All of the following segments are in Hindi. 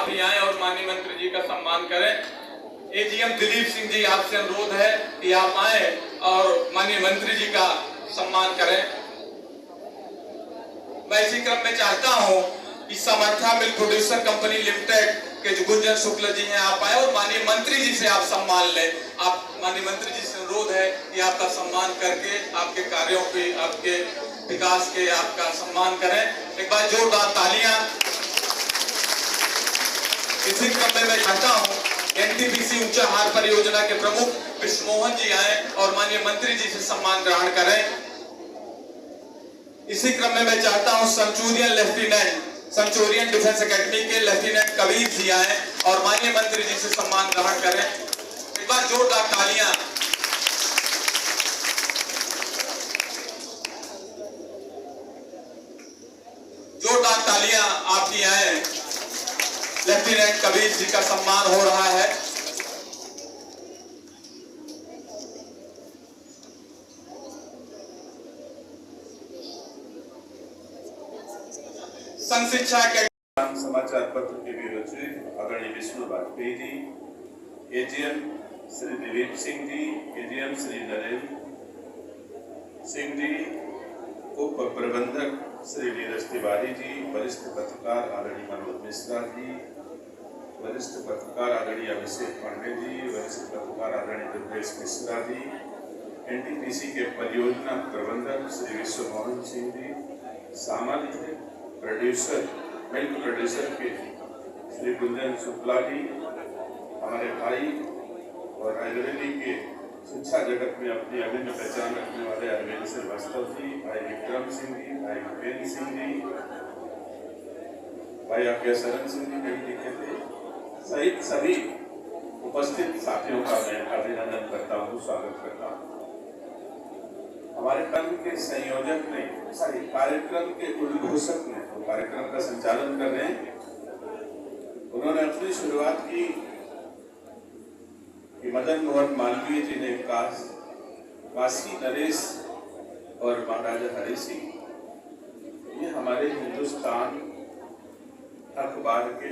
आप ही आए और माननीय मंत्री जी का सम्मान करें। एजीएम दिलीप सिंह जी, आपसे अनुरोध है कि आप आए और माननीय मंत्री जी का सम्मान करें। मैं इसी क्रम में चाहता हूं कि समर्था मिल्क प्रोड्यूसर कंपनी लिमिटेड के जो गुंजन शुक्ल जी हैं, आप आए और माननीय मंत्री जी से आप सम्मान लें। आप माननीय मंत्री जी से अनुरोध है कि आपका सम्मान करके आपके कार्यों के, आपके विकास के आपका सम्मान करें। एक बार जोरदार तालियां। इसी क्रम में मैं चाहता हूं एनटीपीसी ऊंचा हार परियोजना के प्रमुख कृष्ण मोहन जी आए और माननीय मंत्री जी से सम्मान ग्रहण करें। इसी क्रम में मैं चाहता हूं सेंचुरियन डिफेंस एकेडमी के लेफ्टिनेंट कबीर जी आए और माननीय मंत्री जी से सम्मान ग्रहण करें। एक बार जोरदार तालियां। जोरदार तालियां आपकी आए। लेफ्टिनेंट कबीर जी का सम्मान हो रहा है। संघ शिक्षा के समाचार पत्र के विरोचित आदरणीय विष्णु वाजपेयी जी, एजीएम श्री दिलीप सिंह जी, एजीएम श्री नरेंद्र सिंह जी, उप प्रबंधक श्री नीरज तिवारी जी, वरिष्ठ पत्रकार आदरणीय मनोज मिश्रा जी, वरिष्ठ पत्रकार आदरणीय अभिषेक पांडे जी, वरिष्ठ पत्रकार आदरणीय दुर्गेश मिश्रा जी, एनटीपीसी के परियोजना प्रबंधक श्री विश्व मोहन सिंह जी, सामान्य प्रोड्यूसर मिल्क प्रोड्यूसर के श्री गुंजन शुक्ला जी, हमारे भाई और रायबरेली के शिक्षा जगत में अपनी अभिन्न पहचान रखने वाले अरविंद श्रीवास्तव जी, भाई विक्रम सिंह जी, भाई भूपेन्द्र सिंह जी, भाई आज्ञा शरण सिंह जी नहीं लिखे थे, सहित सभी उपस्थित साथियों का मैं अभिनंदन करता हूँ, स्वागत करता हूँ। हमारे कार्यक्रम के संयोजक ने, कार्यक्रम के उद्घोषक ने, तो कार्यक्रम का संचालन कर रहे हैं, उन्होंने अपनी शुरुआत की कि मदन मोहन मालवीय जी ने काशी नरेश और महाराजा हरि सिंह, ये हमारे हिंदुस्तान अखबार के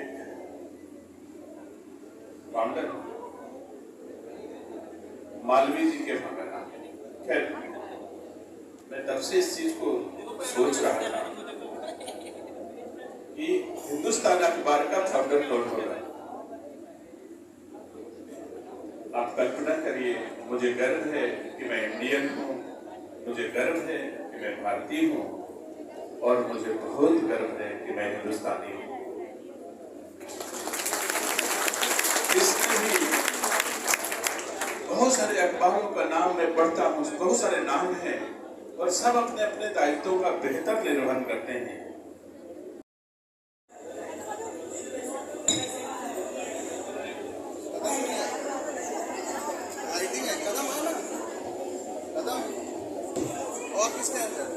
फाउंडर मालवीय जी के मकान। खैर, मैं तब से इस चीज को सोच रहा था कि हिंदुस्तान अखबार का फाउंडर कौन होगा। आप कल्पना करिए, मुझे गर्व है कि मैं इंडियन हूँ, मुझे गर्व है कि मैं भारतीय हूँ और मुझे बहुत गर्व है कि मैं हिंदुस्तानी हूँ। इसमें भी बहुत सारे अखबारों का नाम मैं पढ़ता हूँ, बहुत सारे नाम हैं और सब अपने अपने दायित्वों का बेहतर निर्वहन करते हैं। और किसके अंदर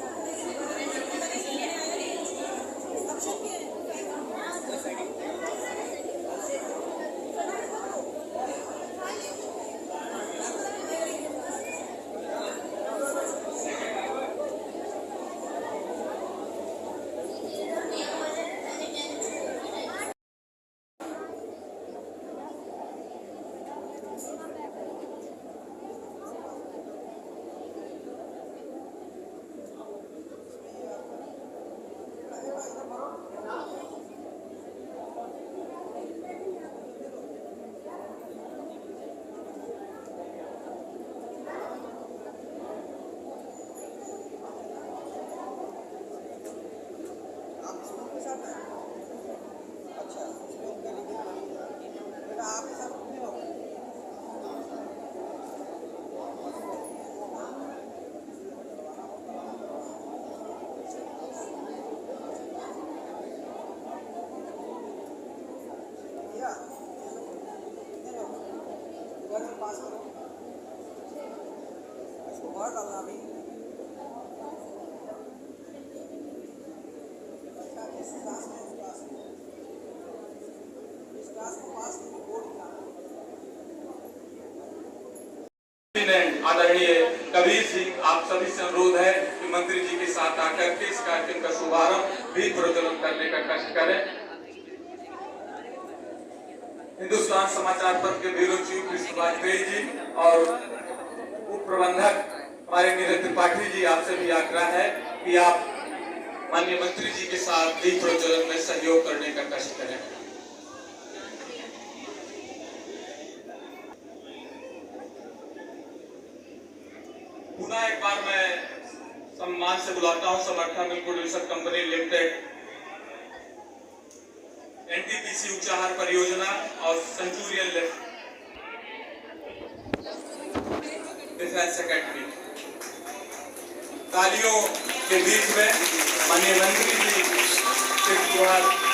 पास करो, इसको बाहर डालना अभी। इस क्लास को पास करके बोर्ड आदरणीय कबीर सिंह, आप सभी से अनुरोध है कि मंत्री जी के साथ आकर के इस कार्यक्रम का शुभारंभ भी प्रज्वलन करने का कष्ट करें। हिंदुस्तान समाचार पत्र के ब्यूरो चीफ विष्णु वाजपेयी जी और उप प्रबंधक हमारे नीरज त्रिपाठी जी, आपसे भी आग्रह है कि आप माननीय मंत्री जी के साथ दीप प्रज्वलन में सहयोग करने का कष्ट करें। पुनः एक बार मैं सम्मान से बुलाता हूं Samartha milk producer company limited, NTPC Unchahar परियोजना और सेंचुरियन डिफेंस एकेडमी। तालियों के बीच में माननीय मंत्री जी के द्वारा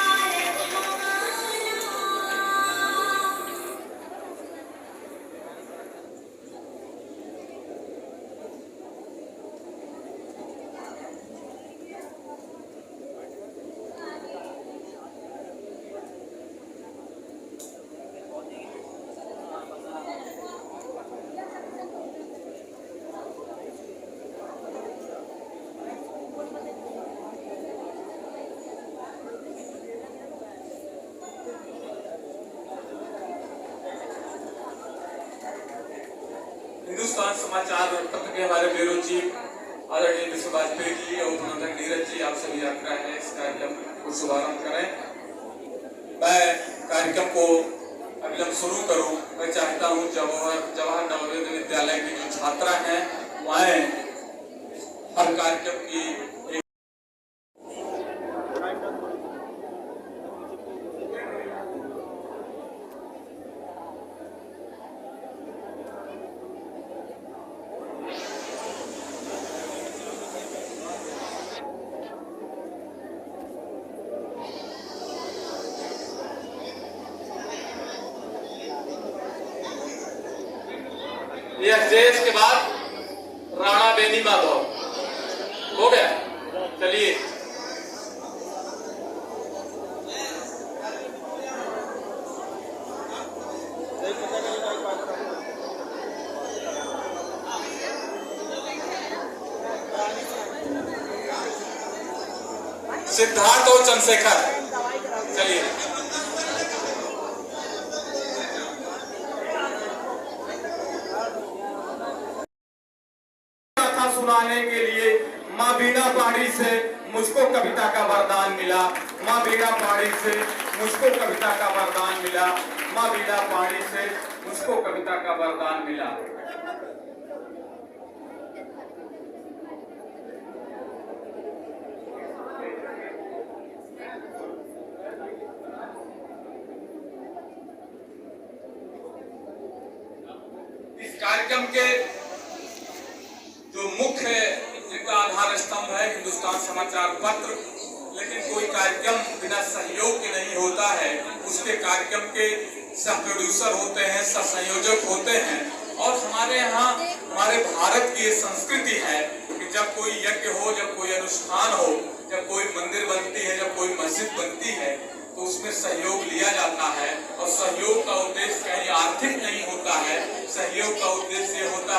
हिंदुस्तान समाचार पत्र के हमारे ब्यूरो चीफ आदरणीय विष्णु वाजपेयी जी और प्रबंधक नीरज जी, आप सभी आग्रह है इस कार्यक्रम को शुभारंभ करें। मैं कार्यक्रम को अभिलंब शुरू करूं। मैं चाहता हूं जवाहर नवोदय विद्यालय की जो छात्रा हैं वो आए हर कार्यक्रम की ये स्टेज के बाद राणा बेनी माधव हो गया। चलिए सिद्धार्थ और चंद्रशेखर, चलिए सुनाने के लिए माँ बीणा पहाड़ी से मुझको कविता का वरदान मिला। माँ बीणा पहाड़ी से मुझको कविता का वरदान मिला। माँ बीणा पहाड़ी से मुझको कविता का वरदान मिला। इस कार्यक्रम के जो मुख्य जिनका आधार स्तंभ है हिंदुस्तान समाचार पत्र, लेकिन कोई कार्यक्रम बिना सहयोग के नहीं होता है। उसके कार्यक्रम के सह प्रोड्यूसर होते हैं, सह संयोजक होते हैं। और हमारे यहाँ हमारे भारत की ये संस्कृति है कि जब कोई यज्ञ हो, जब कोई अनुष्ठान हो, जब कोई मंदिर बनती है, जब कोई मस्जिद बनती है, तो उसमें सहयोग लिया जाता है। और सहयोग का उद्देश्य कहीं आर्थिक नहीं होता है, सहयोग का उद्देश्य ये होता